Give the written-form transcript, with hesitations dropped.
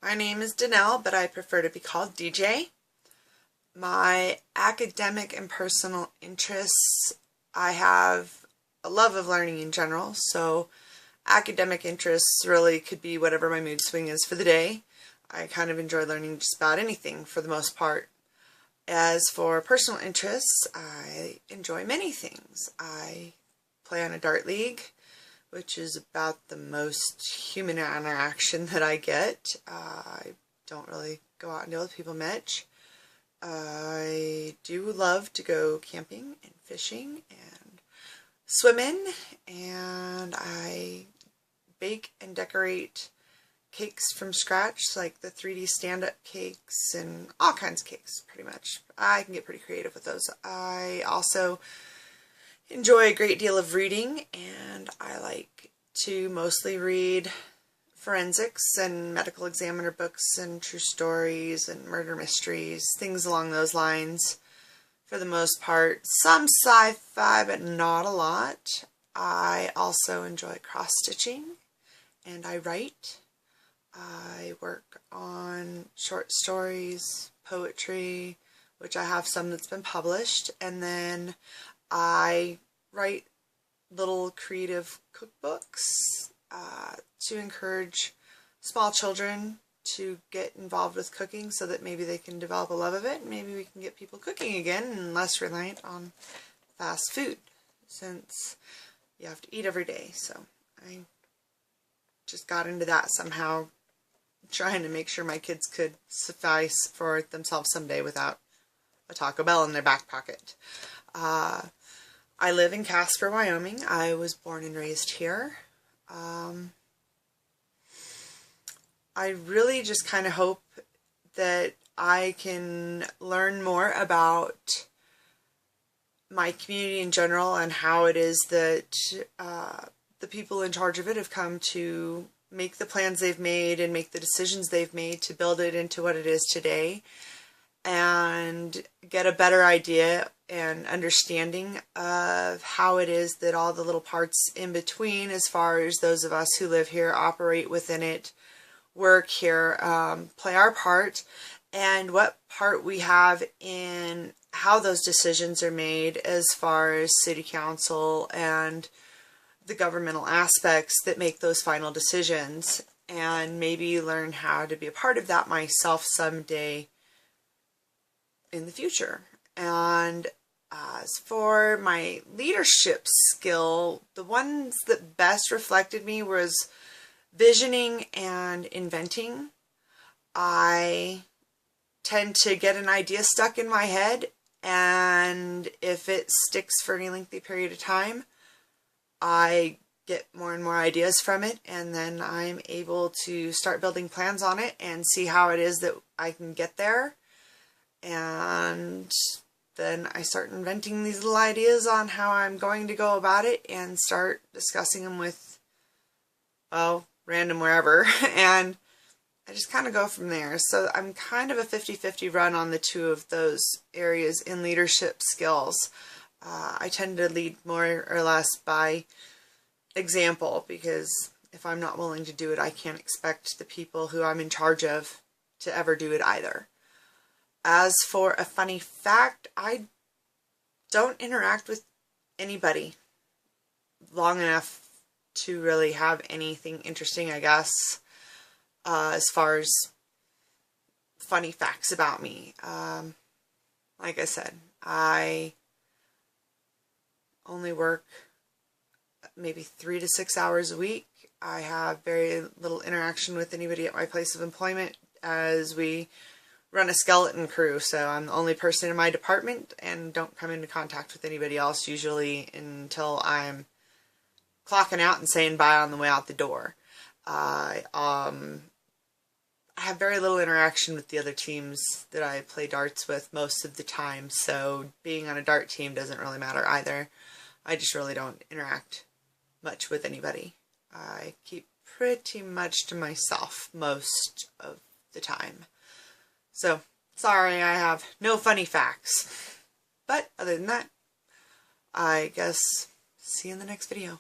My name is Danelle, but I prefer to be called DJ. My academic and personal interests, I have a love of learning in general, so academic interests really could be whatever my mood swing is for the day. I kind of enjoy learning just about anything for the most part. As for personal interests, I enjoy many things. I play on a dart league, which is about the most human interaction that I get. I don't really go out and deal with people much. I do love to go camping and fishing and swimming, and I bake and decorate cakes from scratch, like the 3D stand-up cakes and all kinds of cakes, pretty much. I can get pretty creative with those. I also enjoy a great deal of reading, and I like to mostly read forensics and medical examiner books and true stories and murder mysteries, things along those lines for the most part. Some sci-fi, but not a lot. I also enjoy cross-stitching, and I write. I work on short stories, poetry, which I have some that's been published, and then I write little creative cookbooks to encourage small children to get involved with cooking so that maybe they can develop a love of it, and maybe we can get people cooking again and less reliant on fast food, since you have to eat every day. So I just got into that somehow, trying to make sure my kids could suffice for themselves someday without a Taco Bell in their back pocket. I live in Casper, Wyoming. I was born and raised here. I really just kind of hope that I can learn more about my community in general and how it is that the people in charge of it have come to make the plans they've made and make the decisions they've made to build it into what it is today, and get a better idea and understanding of how it is that all the little parts in between, as far as those of us who live here, operate within it, work here, play our part, and what part we have in how those decisions are made as far as city council and the governmental aspects that make those final decisions, and maybe learn how to be a part of that myself someday in the future. And as for my leadership skill, the ones that best reflected me was visioning and inventing. I tend to get an idea stuck in my head, and if it sticks for any lengthy period of time, I get more and more ideas from it, and then I'm able to start building plans on it and see how it is that I can get there. And then I start inventing these little ideas on how I'm going to go about it and start discussing them with, well, random wherever, and I just kind of go from there. So I'm kind of a 50-50 run on the two of those areas in leadership skills. I tend to lead more or less by example, because if I'm not willing to do it, I can't expect the people who I'm in charge of to ever do it either. As for a funny fact, I don't interact with anybody long enough to really have anything interesting, I guess, as far as funny facts about me. Like I said, I only work maybe 3 to 6 hours a week. I have very little interaction with anybody at my place of employment, as we run a skeleton crew, so I'm the only person in my department and don't come into contact with anybody else usually until I'm clocking out and saying bye on the way out the door. I have very little interaction with the other teams that I play darts with most of the time, so being on a dart team doesn't really matter either. I just really don't interact much with anybody. I keep pretty much to myself most of the time. So, sorry I have no funny facts. But other than that, I guess see you in the next video.